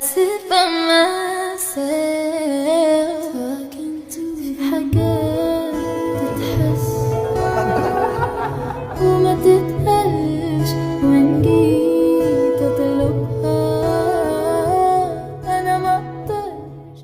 sit by myself talking to في حاجات تتحس وما تتقالش وإن جيت أطلبها أنا مقدرش.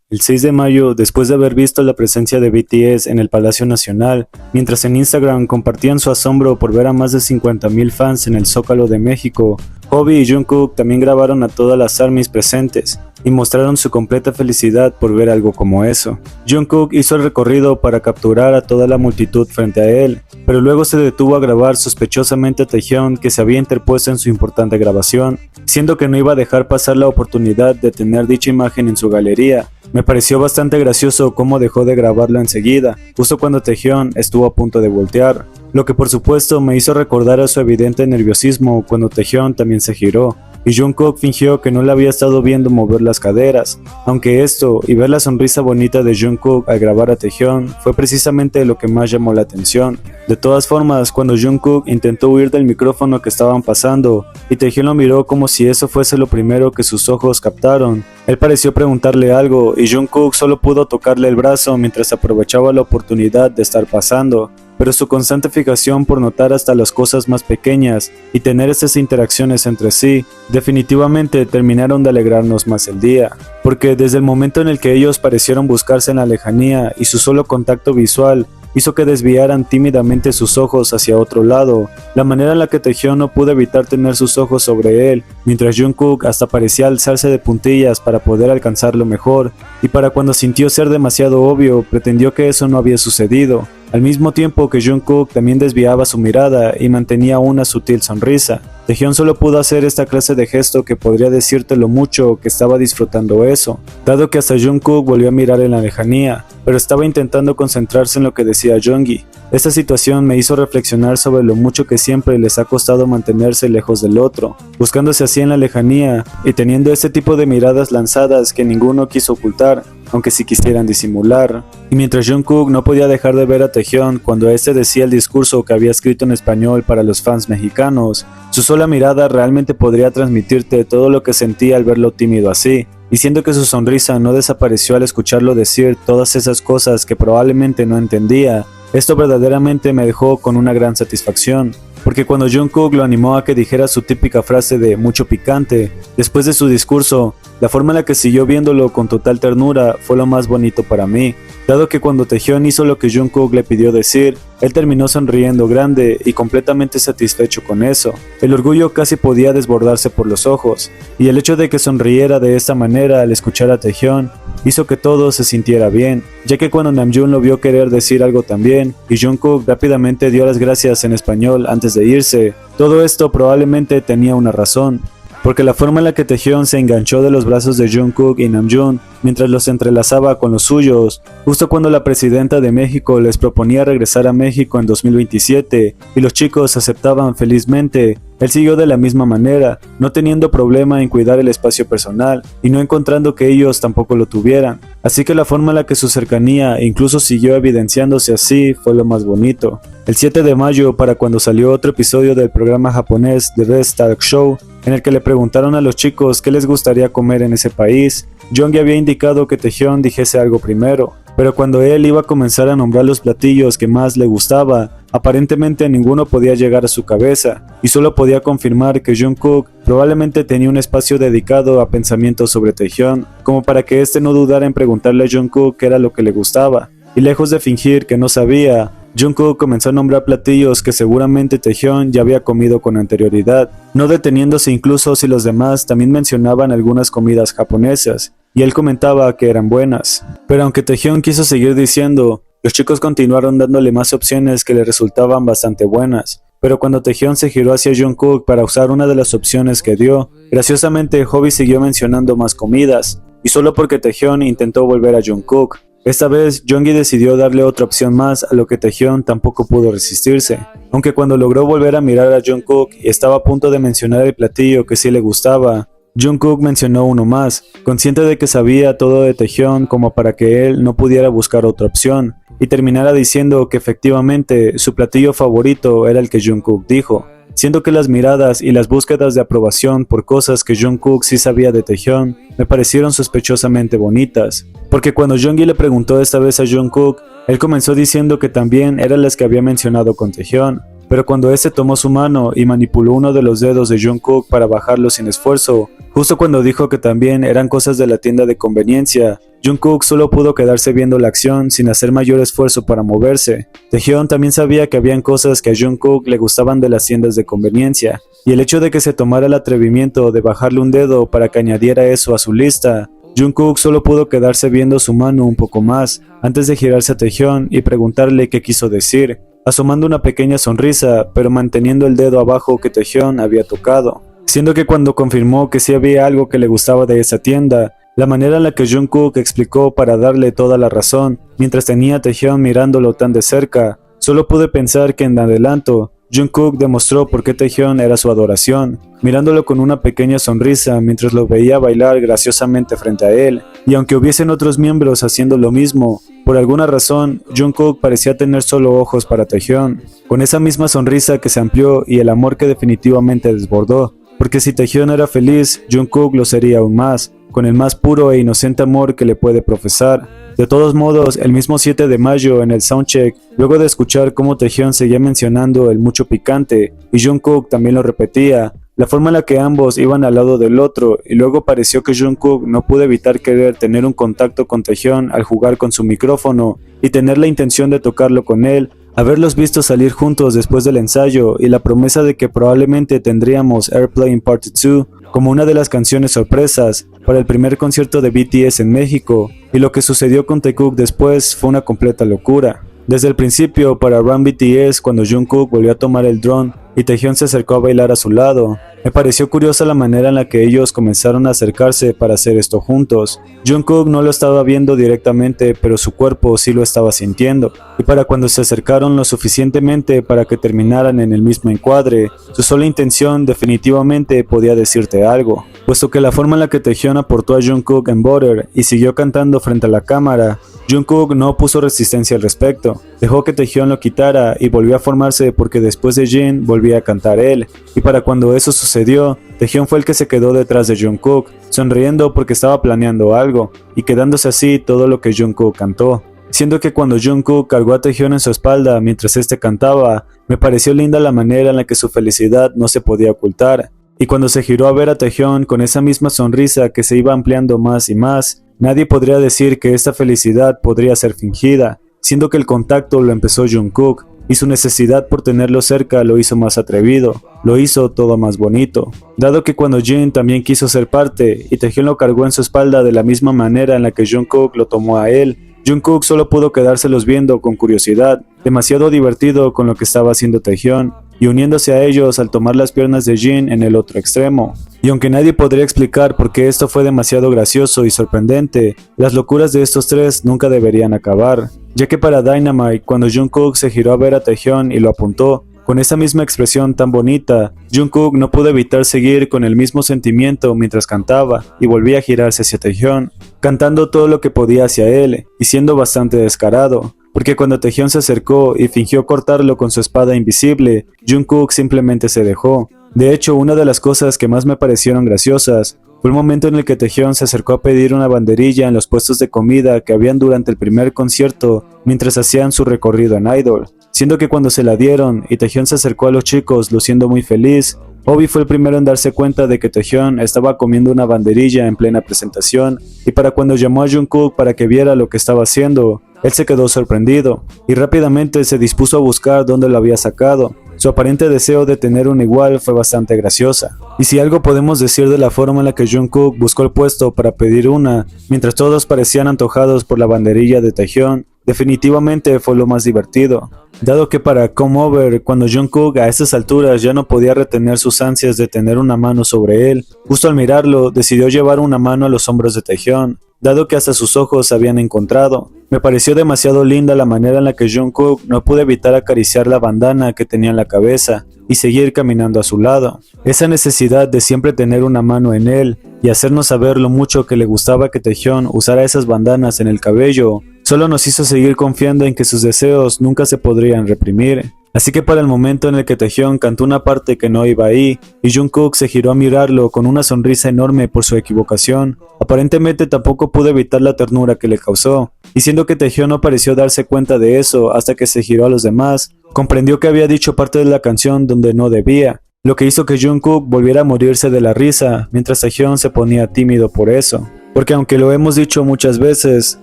El 6 de mayo, después de haber visto la presencia de BTS en el Palacio Nacional, mientras en Instagram compartían su asombro por ver a más de 50,000 fans en el Zócalo de México, Hobi y Jungkook también grabaron a todas las ARMYs presentes y mostraron su completa felicidad por ver algo como eso. Jungkook hizo el recorrido para capturar a toda la multitud frente a él, pero luego se detuvo a grabar sospechosamente a Taehyung, que se había interpuesto en su importante grabación, siendo que no iba a dejar pasar la oportunidad de tener dicha imagen en su galería. Me pareció bastante gracioso cómo dejó de grabarlo enseguida, justo cuando Taehyung estuvo a punto de voltear, lo que por supuesto me hizo recordar a su evidente nerviosismo cuando Taehyung también se giró, y Jungkook fingió que no le había estado viendo mover las caderas, aunque esto y ver la sonrisa bonita de Jungkook al grabar a Taehyung fue precisamente lo que más llamó la atención. De todas formas, cuando Jungkook intentó huir del micrófono que estaban pasando y Taehyung lo miró como si eso fuese lo primero que sus ojos captaron, él pareció preguntarle algo y Jungkook solo pudo tocarle el brazo mientras aprovechaba la oportunidad de estar pasando. Pero su constante fijación por notar hasta las cosas más pequeñas y tener estas interacciones entre sí, definitivamente terminaron de alegrarnos más el día, porque desde el momento en el que ellos parecieron buscarse en la lejanía y su solo contacto visual hizo que desviaran tímidamente sus ojos hacia otro lado, la manera en la que Taehyung no pudo evitar tener sus ojos sobre él, mientras Jungkook hasta parecía alzarse de puntillas para poder alcanzarlo mejor, y para cuando sintió ser demasiado obvio, pretendió que eso no había sucedido, al mismo tiempo que Jungkook también desviaba su mirada y mantenía una sutil sonrisa. Taehyung solo pudo hacer esta clase de gesto que podría decirte lo mucho que estaba disfrutando eso, dado que hasta Jungkook volvió a mirar en la lejanía, pero estaba intentando concentrarse en lo que decía Jeongi. Esta situación me hizo reflexionar sobre lo mucho que siempre les ha costado mantenerse lejos del otro, buscándose así en la lejanía y teniendo este tipo de miradas lanzadas que ninguno quiso ocultar, aunque sí quisieran disimular. Y mientras Jungkook no podía dejar de ver a Taehyung cuando este decía el discurso que había escrito en español para los fans mexicanos, su sola mirada realmente podría transmitirte todo lo que sentía al verlo tímido así, diciendo que su sonrisa no desapareció al escucharlo decir todas esas cosas que probablemente no entendía. Esto verdaderamente me dejó con una gran satisfacción, porque cuando Jungkook lo animó a que dijera su típica frase de mucho picante, después de su discurso, la forma en la que siguió viéndolo con total ternura fue lo más bonito para mí, dado que cuando Taehyung hizo lo que Jungkook le pidió decir, él terminó sonriendo grande y completamente satisfecho con eso. El orgullo casi podía desbordarse por los ojos, y el hecho de que sonriera de esta manera al escuchar a Taehyung hizo que todo se sintiera bien, ya que cuando Namjoon lo vio querer decir algo también, y Jungkook rápidamente dio las gracias en español antes de irse, todo esto probablemente tenía una razón, porque la forma en la que Taehyung se enganchó de los brazos de Jungkook y Namjoon mientras los entrelazaba con los suyos, justo cuando la presidenta de México les proponía regresar a México en 2027 y los chicos aceptaban felizmente, él siguió de la misma manera, no teniendo problema en cuidar el espacio personal y no encontrando que ellos tampoco lo tuvieran. Así que la forma en la que su cercanía incluso siguió evidenciándose así fue lo más bonito. El 7 de mayo, para cuando salió otro episodio del programa japonés The Best Talk Show, en el que le preguntaron a los chicos qué les gustaría comer en ese país, Jeongi había indicado que Taehyung dijese algo primero, pero cuando él iba a comenzar a nombrar los platillos que más le gustaba, aparentemente ninguno podía llegar a su cabeza, y solo podía confirmar que Jungkook probablemente tenía un espacio dedicado a pensamientos sobre Taehyung, como para que este no dudara en preguntarle a Jungkook qué era lo que le gustaba, y lejos de fingir que no sabía, Jungkook comenzó a nombrar platillos que seguramente Taehyung ya había comido con anterioridad, no deteniéndose incluso si los demás también mencionaban algunas comidas japonesas, y él comentaba que eran buenas. Pero aunque Taehyung quiso seguir diciendo, los chicos continuaron dándole más opciones que le resultaban bastante buenas. Pero cuando Taehyung se giró hacia Jungkook para usar una de las opciones que dio, graciosamente Hobi siguió mencionando más comidas, y solo porque Taehyung intentó volver a Jungkook. Esta vez, Jeongi decidió darle otra opción más a lo que Taehyung tampoco pudo resistirse, aunque cuando logró volver a mirar a Jungkook y estaba a punto de mencionar el platillo que sí le gustaba, Jungkook mencionó uno más, consciente de que sabía todo de Taehyung como para que él no pudiera buscar otra opción, y terminara diciendo que efectivamente su platillo favorito era el que Jungkook dijo. siendo que las miradas y las búsquedas de aprobación por cosas que Jungkook sí sabía de Taehyung me parecieron sospechosamente bonitas, porque cuando Jeongi le preguntó esta vez a Jungkook, él comenzó diciendo que también eran las que había mencionado con Taehyung, pero cuando este tomó su mano y manipuló uno de los dedos de Jungkook para bajarlo sin esfuerzo, justo cuando dijo que también eran cosas de la tienda de conveniencia, Jungkook solo pudo quedarse viendo la acción sin hacer mayor esfuerzo para moverse. Taehyung también sabía que habían cosas que a Jungkook le gustaban de las tiendas de conveniencia, y el hecho de que se tomara el atrevimiento de bajarle un dedo para que añadiera eso a su lista, Jungkook solo pudo quedarse viendo su mano un poco más, antes de girarse a Taehyung y preguntarle qué quiso decir, asomando una pequeña sonrisa, pero manteniendo el dedo abajo que Taehyung había tocado. Siendo que cuando confirmó que sí había algo que le gustaba de esa tienda, la manera en la que Jungkook explicó para darle toda la razón, mientras tenía a Taehyung mirándolo tan de cerca, solo pude pensar que en adelanto, Jungkook demostró por qué Taehyung era su adoración, mirándolo con una pequeña sonrisa mientras lo veía bailar graciosamente frente a él, y aunque hubiesen otros miembros haciendo lo mismo, por alguna razón, Jungkook parecía tener solo ojos para Taehyung, con esa misma sonrisa que se amplió y el amor que definitivamente desbordó, porque si Taehyung era feliz, Jungkook lo sería aún más, con el más puro e inocente amor que le puede profesar. De todos modos, el mismo 7 de mayo en el soundcheck, luego de escuchar cómo Taehyung seguía mencionando el mucho picante, y Jungkook también lo repetía, la forma en la que ambos iban al lado del otro, y luego pareció que Jungkook no pudo evitar querer tener un contacto con Taehyung al jugar con su micrófono, y tener la intención de tocarlo con él, haberlos visto salir juntos después del ensayo, y la promesa de que probablemente tendríamos Airplane Part 2 como una de las canciones sorpresas para el primer concierto de BTS en México, y lo que sucedió con Taekook después fue una completa locura. Desde el principio, para Run BTS, cuando Jungkook volvió a tomar el drone y Taehyung se acercó a bailar a su lado, me pareció curiosa la manera en la que ellos comenzaron a acercarse para hacer esto juntos. Jungkook no lo estaba viendo directamente, pero su cuerpo sí lo estaba sintiendo, y para cuando se acercaron lo suficientemente para que terminaran en el mismo encuadre, su sola intención definitivamente podía decirte algo, puesto que la forma en la que Taehyung aportó a Jungkook en Butter y siguió cantando frente a la cámara, Jungkook no puso resistencia al respecto, dejó que Taehyung lo quitara y volvió a formarse porque después de Jin volvía a cantar él, y para cuando eso sucedió, Taehyung fue el que se quedó detrás de Jungkook, sonriendo porque estaba planeando algo, y quedándose así todo lo que Jungkook cantó. Siendo que cuando Jungkook cargó a Taehyung en su espalda mientras este cantaba, me pareció linda la manera en la que su felicidad no se podía ocultar, y cuando se giró a ver a Taehyung con esa misma sonrisa que se iba ampliando más y más, nadie podría decir que esta felicidad podría ser fingida, siendo que el contacto lo empezó Jungkook, y su necesidad por tenerlo cerca lo hizo más atrevido, lo hizo todo más bonito. Dado que cuando Jin también quiso ser parte, y Taehyung lo cargó en su espalda de la misma manera en la que Jungkook lo tomó a él, Jungkook solo pudo quedárselos viendo con curiosidad, demasiado divertido con lo que estaba haciendo Taehyung, y uniéndose a ellos al tomar las piernas de Jin en el otro extremo. Y aunque nadie podría explicar por qué esto fue demasiado gracioso y sorprendente, las locuras de estos tres nunca deberían acabar, ya que para Dynamite, cuando Jungkook se giró a ver a Taehyung y lo apuntó, con esa misma expresión tan bonita, Jungkook no pudo evitar seguir con el mismo sentimiento mientras cantaba y volvía a girarse hacia Taehyung, cantando todo lo que podía hacia él y siendo bastante descarado, porque cuando Taehyung se acercó y fingió cortarlo con su espada invisible, Jungkook simplemente se dejó. De hecho, una de las cosas que más me parecieron graciosas fue el momento en el que Taehyung se acercó a pedir una banderilla en los puestos de comida que habían durante el primer concierto mientras hacían su recorrido en Idol, siendo que cuando se la dieron y Taehyung se acercó a los chicos luciendo muy feliz, Obi fue el primero en darse cuenta de que Taehyung estaba comiendo una banderilla en plena presentación, y para cuando llamó a Jungkook para que viera lo que estaba haciendo, él se quedó sorprendido, y rápidamente se dispuso a buscar dónde lo había sacado. Su aparente deseo de tener un igual fue bastante graciosa. Y si algo podemos decir de la forma en la que Jungkook buscó el puesto para pedir una, mientras todos parecían antojados por la banderilla de Taehyung, definitivamente fue lo más divertido. Dado que para Come Over, cuando Jungkook a estas alturas ya no podía retener sus ansias de tener una mano sobre él, justo al mirarlo, decidió llevar una mano a los hombros de Taehyung, dado que hasta sus ojos se habían encontrado. Me pareció demasiado linda la manera en la que Jungkook no pudo evitar acariciar la bandana que tenía en la cabeza y seguir caminando a su lado. Esa necesidad de siempre tener una mano en él y hacernos saber lo mucho que le gustaba que Taehyung usara esas bandanas en el cabello, solo nos hizo seguir confiando en que sus deseos nunca se podrían reprimir. Así que para el momento en el que Taehyung cantó una parte que no iba ahí, y Jungkook se giró a mirarlo con una sonrisa enorme por su equivocación, aparentemente tampoco pudo evitar la ternura que le causó, y siendo que Taehyung no pareció darse cuenta de eso hasta que se giró a los demás, comprendió que había dicho parte de la canción donde no debía, lo que hizo que Jungkook volviera a morirse de la risa, mientras Taehyung se ponía tímido por eso. Porque aunque lo hemos dicho muchas veces,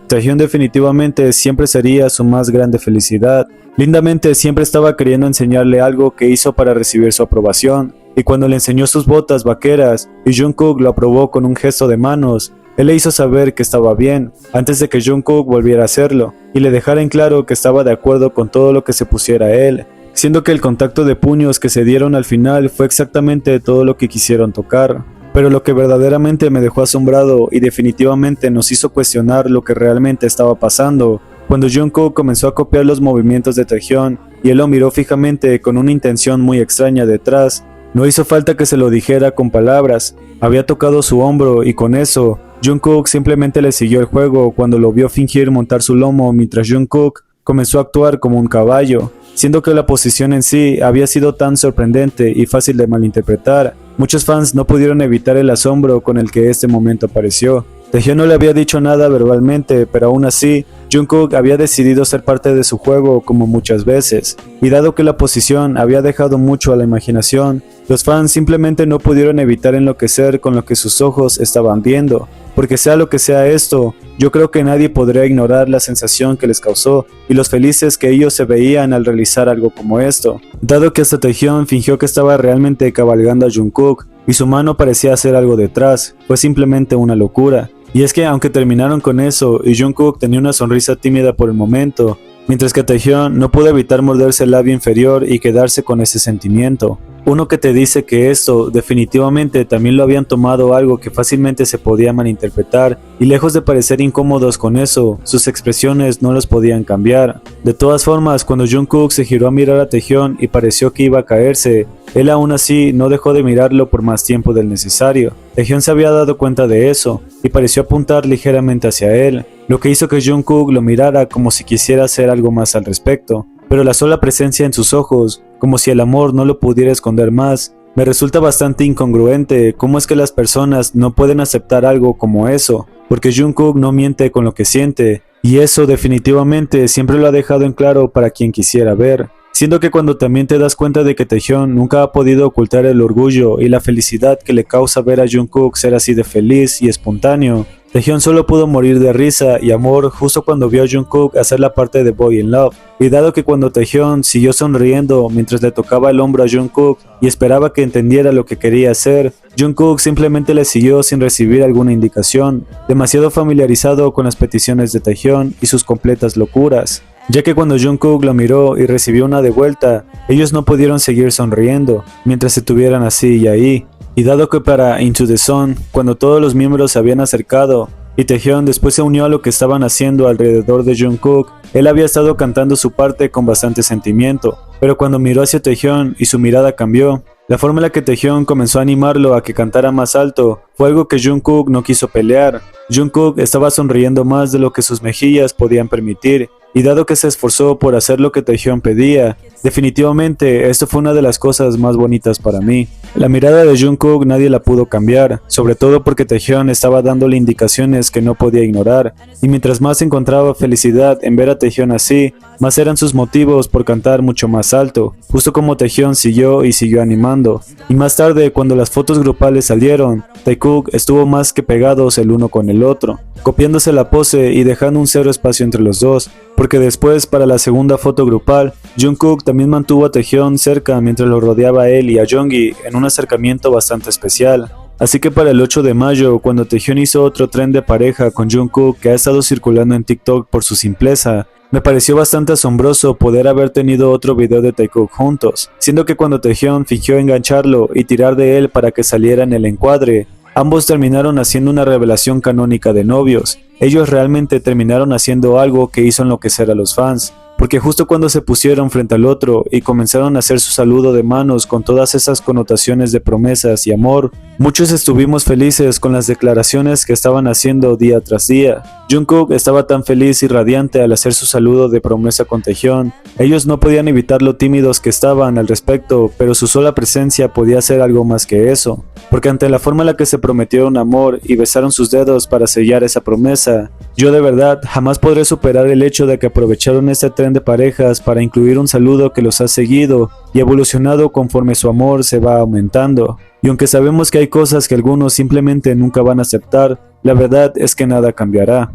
Taehyung definitivamente siempre sería su más grande felicidad. Lindamente siempre estaba queriendo enseñarle algo que hizo para recibir su aprobación, y cuando le enseñó sus botas vaqueras y Jungkook lo aprobó con un gesto de manos, él le hizo saber que estaba bien, antes de que Jungkook volviera a hacerlo, y le dejara en claro que estaba de acuerdo con todo lo que se pusiera él, siendo que el contacto de puños que se dieron al final fue exactamente todo lo que quisieron tocar. Pero lo que verdaderamente me dejó asombrado y definitivamente nos hizo cuestionar lo que realmente estaba pasando, cuando Jungkook comenzó a copiar los movimientos de Taehyung y él lo miró fijamente con una intención muy extraña detrás. No hizo falta que se lo dijera con palabras, había tocado su hombro y con eso, Jungkook simplemente le siguió el juego cuando lo vio fingir montar su lomo mientras Jungkook comenzó a actuar como un caballo, siendo que la posición en sí había sido tan sorprendente y fácil de malinterpretar. Muchos fans no pudieron evitar el asombro con el que este momento apareció. Taehyung no le había dicho nada verbalmente, pero aún así, Jungkook había decidido ser parte de su juego como muchas veces, y dado que la posición había dejado mucho a la imaginación, los fans simplemente no pudieron evitar enloquecer con lo que sus ojos estaban viendo, porque sea lo que sea esto, yo creo que nadie podría ignorar la sensación que les causó y los felices que ellos se veían al realizar algo como esto, dado que hasta Taehyung fingió que estaba realmente cabalgando a Jungkook y su mano parecía hacer algo detrás, fue simplemente una locura. Y es que aunque terminaron con eso y Jungkook tenía una sonrisa tímida por el momento, mientras que Taehyung no pudo evitar morderse el labio inferior y quedarse con ese sentimiento. Uno que te dice que esto definitivamente también lo habían tomado algo que fácilmente se podía malinterpretar y lejos de parecer incómodos con eso, sus expresiones no los podían cambiar. De todas formas, cuando Jungkook se giró a mirar a Taehyung y pareció que iba a caerse, él aún así no dejó de mirarlo por más tiempo del necesario. Taehyung se había dado cuenta de eso y pareció apuntar ligeramente hacia él, lo que hizo que Jungkook lo mirara como si quisiera hacer algo más al respecto. Pero la sola presencia en sus ojos, como si el amor no lo pudiera esconder más, me resulta bastante incongruente cómo es que las personas no pueden aceptar algo como eso, porque Jungkook no miente con lo que siente, y eso definitivamente siempre lo ha dejado en claro para quien quisiera ver. Siendo que cuando también te das cuenta de que Taehyung nunca ha podido ocultar el orgullo y la felicidad que le causa ver a Jungkook ser así de feliz y espontáneo, Taehyung solo pudo morir de risa y amor justo cuando vio a Jungkook hacer la parte de Boy in Love, y dado que cuando Taehyung siguió sonriendo mientras le tocaba el hombro a Jungkook y esperaba que entendiera lo que quería hacer, Jungkook simplemente le siguió sin recibir alguna indicación, demasiado familiarizado con las peticiones de Taehyung y sus completas locuras, ya que cuando Jungkook lo miró y recibió una de vuelta, ellos no pudieron seguir sonriendo mientras se tuvieran así y ahí. Y dado que para Into the Sun, cuando todos los miembros se habían acercado y Taehyung después se unió a lo que estaban haciendo alrededor de Jungkook, él había estado cantando su parte con bastante sentimiento, pero cuando miró hacia Taehyung y su mirada cambió, la forma en la que Taehyung comenzó a animarlo a que cantara más alto fue algo que Jungkook no quiso pelear. Jungkook estaba sonriendo más de lo que sus mejillas podían permitir, y dado que se esforzó por hacer lo que Taehyung pedía, definitivamente esto fue una de las cosas más bonitas para mí. La mirada de Jungkook nadie la pudo cambiar, sobre todo porque Taehyung estaba dándole indicaciones que no podía ignorar, y mientras más encontraba felicidad en ver a Taehyung así, más eran sus motivos por cantar mucho más alto, justo como Taehyung siguió y siguió animando. Y más tarde, cuando las fotos grupales salieron, Taekook estuvo más que pegados el uno con el otro, copiándose la pose y dejando un cero espacio entre los dos, porque después para la segunda foto grupal, Jungkook también mantuvo a Taehyung cerca mientras lo rodeaba a él y a Jeongi en un acercamiento bastante especial. Así que para el 8 de mayo, cuando Taehyung hizo otro tren de pareja con Jungkook que ha estado circulando en TikTok por su simpleza, me pareció bastante asombroso poder haber tenido otro video de Taekook juntos, siendo que cuando Taehyung fingió engancharlo y tirar de él para que saliera en el encuadre, ambos terminaron haciendo una revelación canónica de novios. Ellos realmente terminaron haciendo algo que hizo enloquecer a los fans, porque justo cuando se pusieron frente al otro y comenzaron a hacer su saludo de manos con todas esas connotaciones de promesas y amor, muchos estuvimos felices con las declaraciones que estaban haciendo día tras día. Jungkook estaba tan feliz y radiante al hacer su saludo de promesa con Taehyun. Ellos no podían evitar lo tímidos que estaban al respecto, pero su sola presencia podía hacer algo más que eso. Porque ante la forma en la que se prometieron amor y besaron sus dedos para sellar esa promesa, yo de verdad jamás podré superar el hecho de que aprovecharon este tren de parejas para incluir un saludo que los ha seguido y evolucionado conforme su amor se va aumentando. Y aunque sabemos que hay cosas que algunos simplemente nunca van a aceptar, la verdad es que nada cambiará.